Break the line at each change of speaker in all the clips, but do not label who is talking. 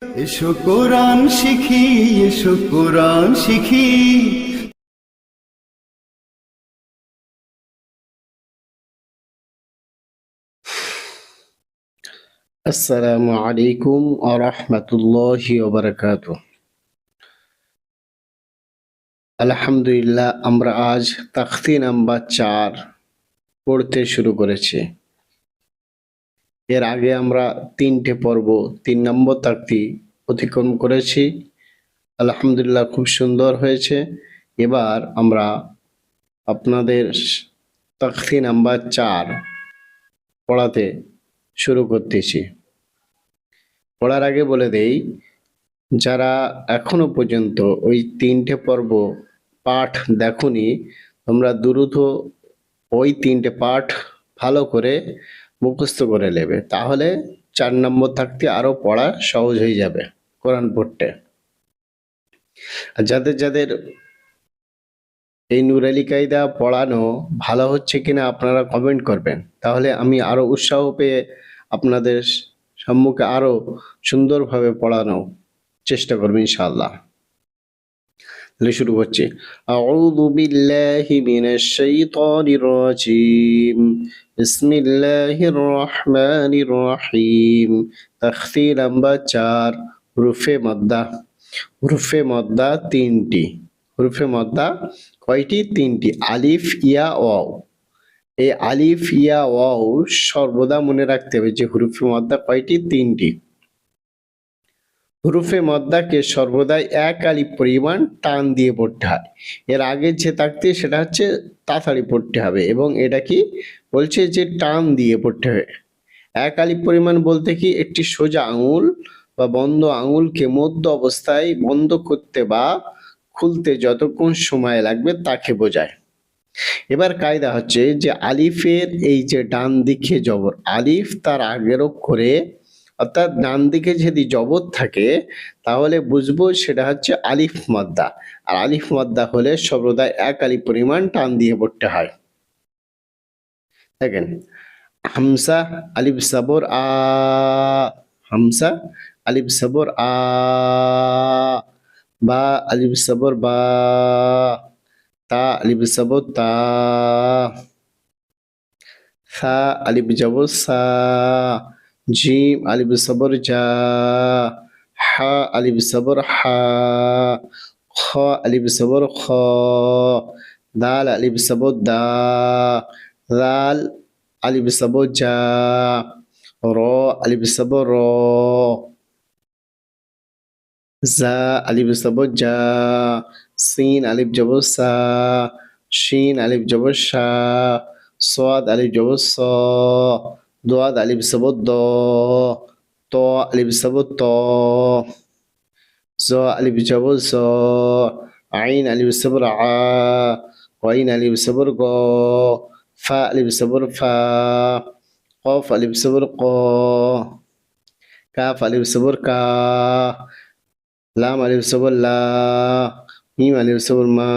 এসো কোরআন শিখি, এসো কোরআন শিখি।
আসসালামু আলাইকুম ওয়া রাহমাতুল্লাহি ওয়া বারাকাতুহু। আলহামদুলিল্লাহ, আমরা আজ তাখতি নাম্বার 4 পড়তে শুরু করেছি। এর আগে আমরা 3টে পর্ব 3 নম্বর তাকতি অতিক্রম করেছি। আলহামদুলিল্লাহ, খুব সুন্দর হয়েছে। এবার আমরা আপনাদের তাখতি নাম্বার 4 পড়াতে শুরু করতেছি। পড়ার আগে বলে দেই, যারা এখনো পর্যন্ত ওই 3টে পর্ব পাঠ দেখোনি, তোমরা দ্রুত ওই 3টে পাঠ ভালো করে মুখস্থ করে নেবে, তাহলে 4 নম্বর থাকতে আরো পড়া সহজ হয়ে যাবে কোরআন পড়তে। আর যাদের যাদের এই নুরালি কায়দা পড়ানো ভালো হচ্ছে কিনা আপনারা কমেন্ট করবেন, তাহলে আমি আরো উৎসাহ পেয়ে আপনাদের সম্মুখে আরো সুন্দরভাবে পড়ানো চেষ্টা করবো ইনশাআল্লাহ। তাহলে শুরু করছি। আউযু বিল্লাহি মিনাশ শাইতানির রাজিম। বিসমিল্লাহির রহমানির রহিম। তাখতি নাম্বার 4, হুরুফে মাদ্দা। হুরুফে মাদ্দা 3টি। হুরুফে মাদ্দা কয়টি? 3টি। আলিফ, ইয়া, ওয়াও। এই আলিফ, ইয়া, ওয়াও সর্বদা মনে রাখতে হবে যে হুরুফে মাদ্দা কয়টি? 3টি। হুরুফে মদ্দাকে সর্বদাই 1 আলিফ পরিমাণ টান দিয়ে পড়তে হয়। এর আগে যে থাকতে সেটা হচ্ছে তাড়াতাড়ি পড়তে হবে, এবং এটা কি বলছে যে টান দিয়ে পড়তে হবে। 1 আলিফ পরিমাণ বলতে কি একটি সোজা আঙুল বা বন্ধ আঙুলকে মধ্য অবস্থায় বন্ধ করতে বা খুলতে যতক্ষণ সময় লাগবে তাকে বোঝায়। এবার কায়দা হচ্ছে যে আলিফের এই যে ডান দিকে জবর, আলিফ তার আগের অক্ষরে অর্থাৎ ডান দিকে যদি জবর থাকে তাহলে বুঝবো সেটা হচ্ছে আলিফ মাদ্দা। আর আলিফ মাদ্দা হলে সর্বদা 1 আলিফ পরিমাণ টান দিয়ে পড়তে হয়। দেখেন, হামসা আলিফ সাবর আ। হামসা আলিফ সাবর আ। বা আলিফ সাবর বা। তা আলিফ সাবর তা। সা আলিফ জবর সা। জিম আলিফ সবর জা। হা আলিফ সবর হা। খ আলিফ সবর খ। দাল আলিফ সবর দা। জাল আলিফ সবর জা। র আলিফ সবর র। জা আলিফ সবর জা। সিন আলিফ জবর সা। শিন আলিফ জবর শা। صاد ألف جوز صا. ضاد ألف سبت ضا. طاء ألف سبت طا. زاء ألف جوز زا. عين ألف سبر عا. غين ألف سبر غا. فاء ألف سبر فا. قاف ألف سبر قا. كاف ألف سبر كا. لام ألف سبر لا. ميم ألف سبر ما.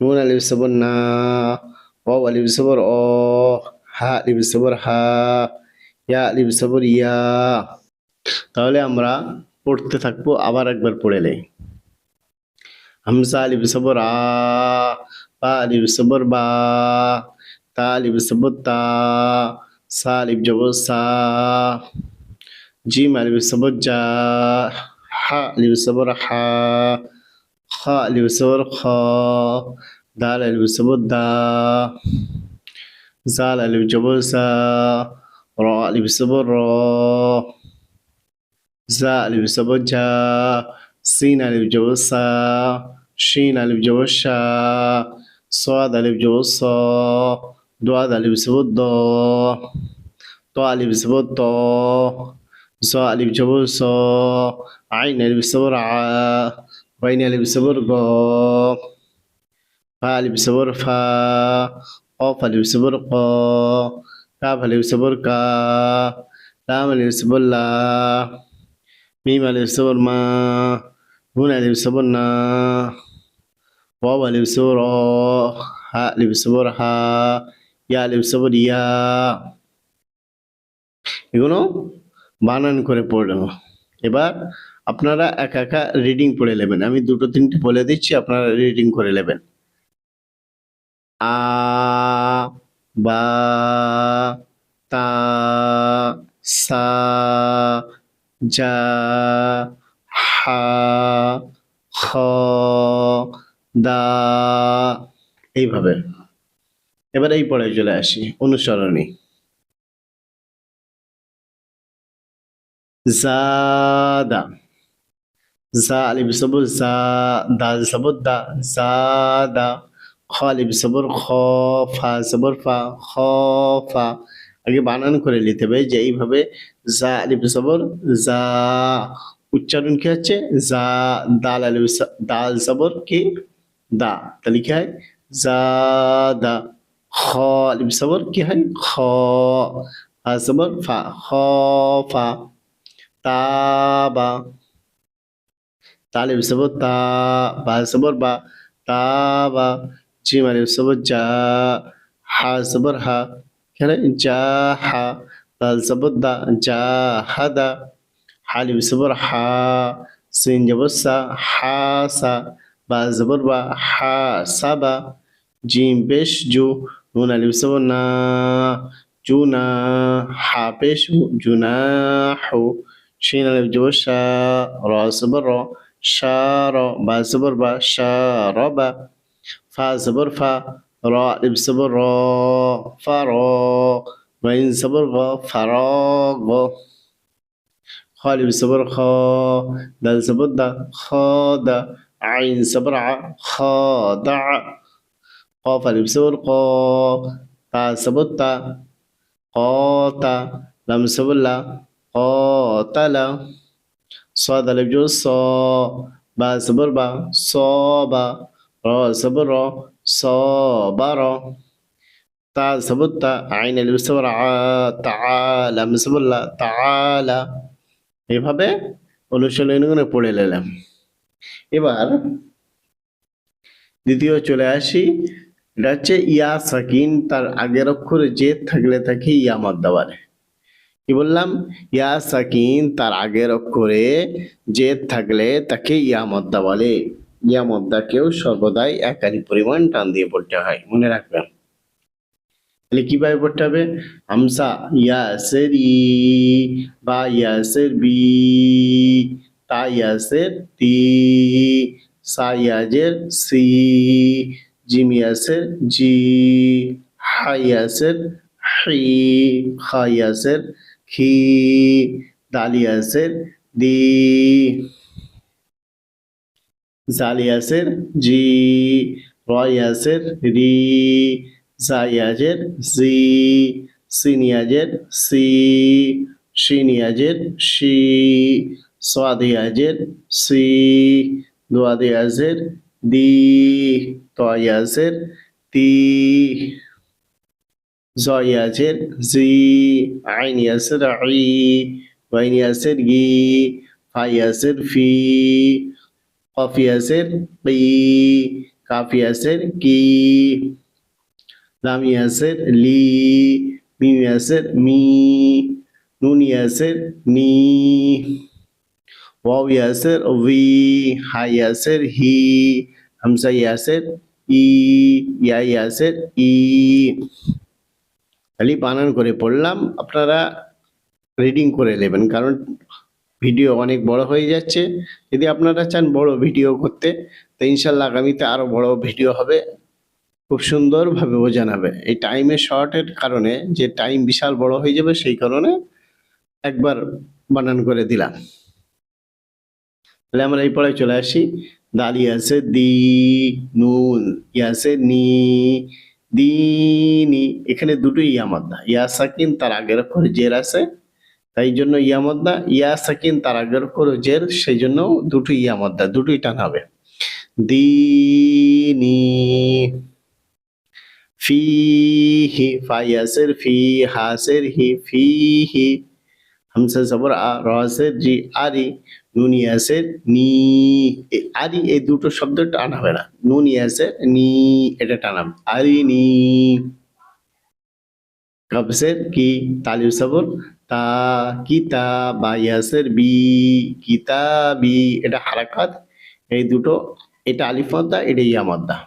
نون ألف سبر نا. واو ألف سبر أ. হা আলিফ সবর হা। ইয়া আলিফ সবর ইয়া। তাহলে আমরা পড়তে থাকবো, আবার একবার পড়ে নেই। হামজা আলিফ সবর আ। বা আলিফ সবর বা। তা আলিফ সবর তা। সা আলিফ জবর সা। জিম আলিফ সবর জা। হা আলিফ সবর হা। খা আলিফ সবর খ। দাল আলিফ সবর দা। জাল আলিফ জবর জা। র আলিফ সবর র। জা আলিফ সবর জা। সিন আলিফ জবর সা। শিন আলিফ জবর শা। صاد আলিফ জবর স। দোয়াদ আলিফ সবর দ। ত আলিফ সবর ত। জ আলিফ জবর স। আইন আলিফ সবর আ। غين আলিফ সবর গ। ফা আলিফ সবর ফা। قاف ألف صبر قا. كاف ألف صبر كا. لام ألف صبر لا. ميم ألف صبر ما. نون ألف صبر نا. واو ألف صبر آ. ها ألف صبر হা। ইয়া আলিফ صبر ইয়া। এগুলো বানান করে পড়ো। এবার আপনারা একা একা রিডিং পড়ে নেবেন, আমি দুটো তিনটে বলে দিচ্ছি, আপনারা রিডিং করে নেবেন। আ, বা, তা, সা, জা, হা, খ, দা, এইভাবে। এবার এই পড়ায় চলে আসি, অনুসরণী। জাদা, জা আলিফ জবর জা, দাল জবর দা, জাদা। খ আলিফ জবর খ, ফা জবর ফা, খ ফা। আগে বানান করে নিতে হবে যে এইভাবে, জা আলিফ জবর জা, উচ্চারণ কি হচ্ছে জা, দাল আলিফ দাল জবর কি দা, তাহলে কি হয় জাদা। খ আলিফ জবর কি হয় খ, ফা জবর ফা, খ ফা। তাবা, তালিব সবর তা, বা সবর বা, তাবা। জিম আলিফ সবর জা, হা সবর হা, এখানে যা হা। দাল সবর দা, যা হাদা। হালিফ সবর হা, সিন জবর সা, হা সা। বা জবর বা, হা সাবা। জিম পেশ জু, নুন আলিফ সবর না, জুনা। হা পেশ হু, জুনাহু। شين ألف جوز شا، را زبر را، شارا. با زبر با، شاربا. فا زبر فا، را ألف زبر را، فرا. غين زبر غا، فراغ. خا ألف زبر خا، دال زبر دا، خادا. عين زبر ع، خاضع. قاف ألف زبر قا، تا زبر تا، قاتا. لام زبر لا، قاتل. صاد ألف جوز صا، با زبر با، صابا. را زبر را، صابر. تا زبر تا، عين ألف زبر ع، تعالى। لام زبر لا، تعالى। এভাবে অনুশীলনীগুলো পড়ে নিলাম। এবার দ্বিতীয় চলে আসি, এটা হচ্ছে ইয়া সাকিন, তার আগের অক্ষরে জেদ থাকলে তাকে ইয়া মাদ্দা বলে। কি বললাম, ইয়া সাকিন তার আগের অক্ষরে জেদ থাকলে তাকে ইয়া মদ্দা বলে। ইয়া মদ্দাকেও সর্বদাই একাধিক পরিমাণ টান দিয়ে পড়তে হয়, মনে রাখবেন। তাহলে কিভাবে পড়তে হবে, হামসা ইয়াসের ই, বা ইয়াসের বি, তা ইয়াসের তি, সা ইয়াজের সি, জিম ইয়াসের জি, হা ইয়াসের হি, খা ইয়াসের খি, দাল ইয়াসের দি, জাল ইয়াসের জি, র ইয়াসের রি, জা ইয়াজের জি, সিন ইয়াজের সি, শিন ইয়াজের শি, সাদ ইয়াজের সি, দোয়াদ ইয়াজের দি, ত ইয়াজের তি, জ ইয়াজের জি, আইন ইয়াসের ই, ওয়াইন ইয়াসের ই, ফা ইয়াসের ফি, কফ ইয়াসের কি, কাফ ইয়াসের কি, লাম ইয়াসের লি, মিম ইয়াসের মি, নুন ইয়াসের নি, ওয়াও ইয়াসের উই, হা ইয়াসের হি, হামজা ইয়াসের ই, ইয়া ইয়াসের ই। খালি বানান করে পড়লাম, আপনারা রিডিং করে নেবেন, কারণ ভিডিও অনেক বড় হয়ে যাচ্ছে। যদি আপনারা চান বড় ভিডিও করতে, তো ইনশাল্লাহ আগামীতে আরো বড় ভিডিও হবে, খুব সুন্দরভাবে বোঝানো হবে। এই টাইমের শর্টের কারণে, যে টাইম বিশাল বড় হয়ে যাবে, সেই কারণে একবার বানান করে দিলাম। তাহলে আমরা এই পড়ায় চলে আসি। দাল ইয়াসে দি, নুন ইয়াসে নি, দিনি। এখানে দুটোই ইয়া মাদ্দা, ইয়া সাকিন তার আগের অক্ষরে জের আছে, তাই জন্য ইয়া মাদ্দা। ইয়া সাকিন তার আগের অক্ষরে জের, সেই জন্য দুটোই ইয়া মাদ্দা, দুটোই টান হবে। দিনি। ফিহি, ফা ইয়াসের ফি, হাসের হি, ফিহি। হামসা জবর আ, র আসের জি, আরি। নুন ইয়াসের নি, আরি এই দুটো শব্দ টান হবে না, নুন ইয়াসের নি এটা টানাম, আরি নি। কবসের কি, তালিব সবর তা কিতা বা ইয়াসের বি কিতাবি, এটা হারাকাত। এই দুটো, এটা আলিফ মাদ্দা, এটা ইয়া মাদ্দা।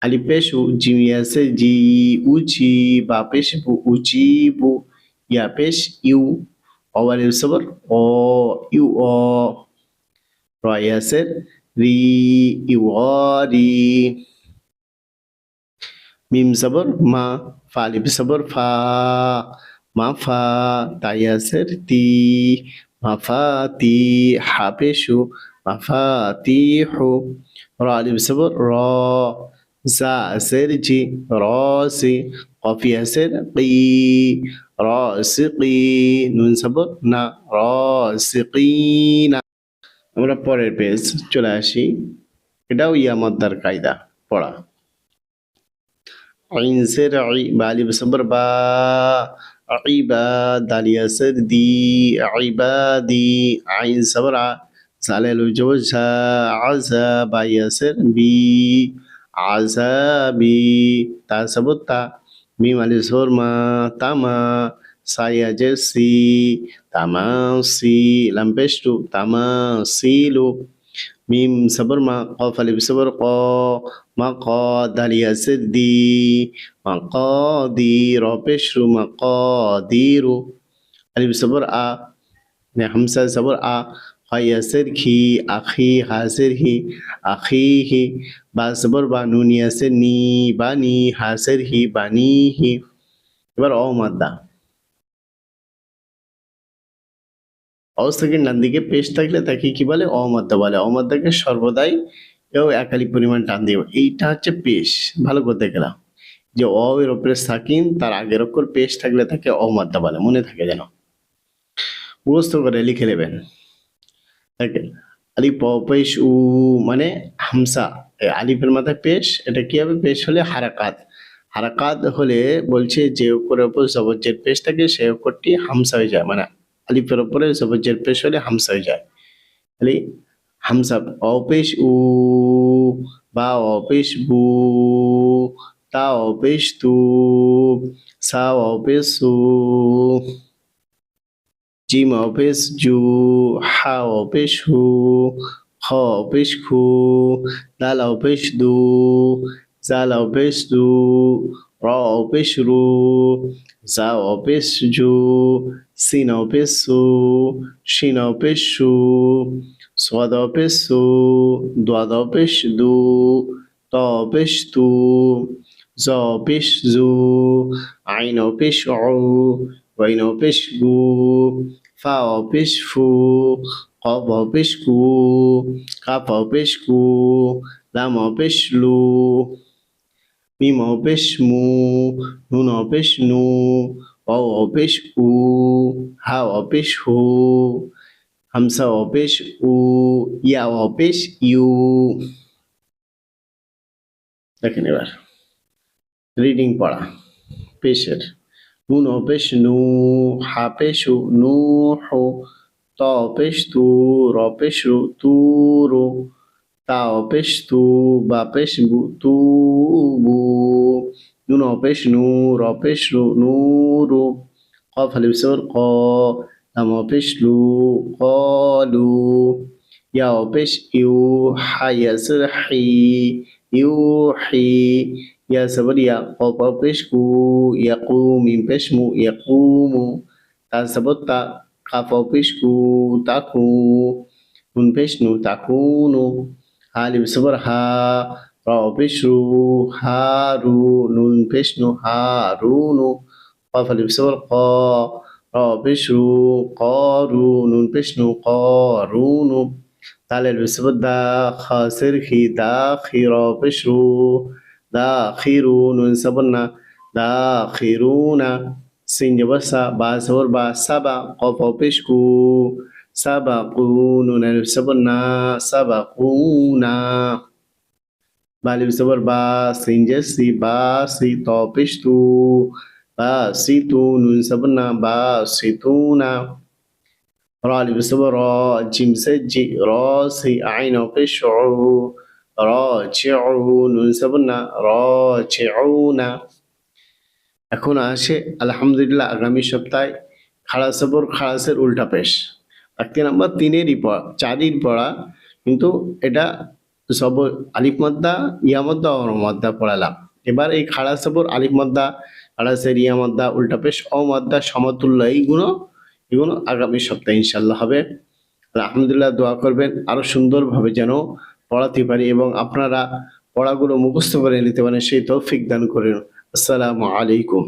আলিফ পেশ উ, জিম ইয়াসের জি, উচি, বা পেশ বু, উচিবু, ইয়া পেশ ইউ, অওয়ালিফ সবর অ, ইউ অ, র ইয়াসের রি, ইউ অ রি, মিম সবর মা, ফা আলিফ সবর ফা, মা ফা, তা ইয়াসের তি, মা ফা তি, হা পেশু মা ফা তি হু, র আলিফ সবর র, জা আসের জি, র সি, কফ ইয়াসের কি, র সি কি, নুন সবর না, র সি কি না। আমরা পরের পেজ চলে আসি। এটাও ইয়া মাদ্দার কায়দা পড়া। عين سر عي بالي بصبر با، عباد دال ياسر دي، عبادي، عين صبر ع، زالل وجوزها عزا با ياسر بي، عذابي، تا صبر تا، ميم ألف صبر ما، تما، سايا جسي، تماسي، لم بشتو تماسيلو، মিম সবর মা, কফ আলিফ সবর ক, মা ক, দাল ইয়াসির দি, মা ক দি, র পেশ রু, মা ক দি রু, আলিফ সবর আ, মানে হামসা সবর আ, খ ইয়াসির খি, আখি, হাসির হি, আখিহি, বা সবর বা, নুন ইয়াসির নি, বানি, হাসির হি, বানিহি। এবার অ মাদ্দা। অবস্থাকে ডান দিকে পেশ থাকলে তাকে কি বলে? অমাদ্দা বলে। অমাদ্দাকে সর্বদাই এও একালি পরিমাণ টান দিব। এইটা হচ্ছে পেশ। ভালো করতে গেলাম যে অ এর উপরে সাকিন, তার আগের অক্ষর পেশ থাকলে তাকে অমাদ্দা বলে, মনে থাকে যেন। মুখস্থ করে লিখে নেবেন। দেখেন আলিফ অ পেশ উ, মানে হামসা, আলিফের মাথায় পেশ, এটা কি হবে? পেশ হলে হারাকাত। হারাকাত হলে বলছে যে অক্ষরের উপর জবরজের পেশ থাকে সেই অক্ষরটি হামসা হয়ে যায়, মানে আলিফের উপরে জবরজের পেশ হলে হামসা হয়ে যায়। তাহলে হামসা অপেশ উ, বা অপেশ বু, তা অপেশ তু, সা অপেশ সু, জিম অপেশ জু, হা অপেশ হু, খ অপেশ খু, দাল অপেশ দু, জাল অপেশ দু, র অপেশ রু, জা অপেশ জু, সিন অপেশ সু, শিন অপেশ সু, صاد অপেশ সু, দোয়াদ অপেশ দু, ত অপেশ তু, জ অপেশ জু, আইন অপেশ অ, ওয়াইন অপেশ গু, ফা অপেশ ফু, কফ অপেশ কু, কাফ অপেশ কু, লাম অপেশ লু, মিম অপেশ মু, নুন অপেশ নু, ওয়াও অপেশ উ, হা অপেশ হু, হামসা অপেশ উ, ইয়া অপেশ ইউ। দেখেন এবার রিডিং পড়া পেশের। নুন অপেশ নু, হা পেশ হু, নু হু, ত অপেশ তু, র পেশ রু, তু রু, তা অপেশ তু, বা পেশ বু, তু বু, নুন অপেশ নু, র পেশ রু, নু রু, কফ আলিফ সবর ক, লাম অপেশ লু, কলু, ইয়া অপেশ ইউ, হা ইয়াসির হি, ইউ হি, ইয়া সবর ইয়া, কফ অপেশ কু, ইয়াকু, মিম পেশ মু, ইয়াকুমু, তা সবর তা, কাফ অপেশ কু, তাকু, নুন পেশ নু, তাকুনু, আলিফ সবর হা, র পেশ রু, হারু, নুন পেশ নু, হারুনু, কফ আলিফ সবর ক, র পেশ রু, করু, নুন পেশ নু, করুনু, দাল আলিফ সবর দা, খা সির খি, দাখি, র পেশ রু, দাখিরু, নুন সবর না, দাখিরুনা, সিন জবর সা, বা সবর বা, সাবা, কফ পেশ কু, সাবাকু, নুন আলিফ সবর না, সাবাকুনা, বা আলিফ সবর বা, সিন জেসি, বাসি, ত পেশ তু, বাসিতু, নুন সবর না, বাসিতুনা, র আলিফ সবর র, জিম সে জি, রসি, আইন পেশ উ, রাজিউ, নুন সবর না, রাজিউনা, এখন আসে আলহামদুলিল্লাহ আগামী সপ্তাহে খাড়া সবর খাড়াসের উল্টা পেশ। তাকতি নাম্বার 3-এরই পড়া, 4-এর পড়া, কিন্তু এটা সব আলিফ মাদ্দা ইয়া মাদ্দা অ মাদ্দা পড়ালাম। এবার এই খাড়া সবর আলিফ মাদ্দা খাড়াসের ইয়া মাদ্দা উল্টা পেশ অ মাদ্দা সমতুল্য এগুলো আগামী সপ্তাহে ইনশাল্লাহ হবে। আলহামদুলিল্লাহ দোয়া করবেন আরো সুন্দরভাবে যেন পড়াতে পারি এবং আপনারা পড়াগুলো মুখস্থ করে নিতে পারেন, সেই তৌফিক দান করেন। আসসালামু আলাইকুম।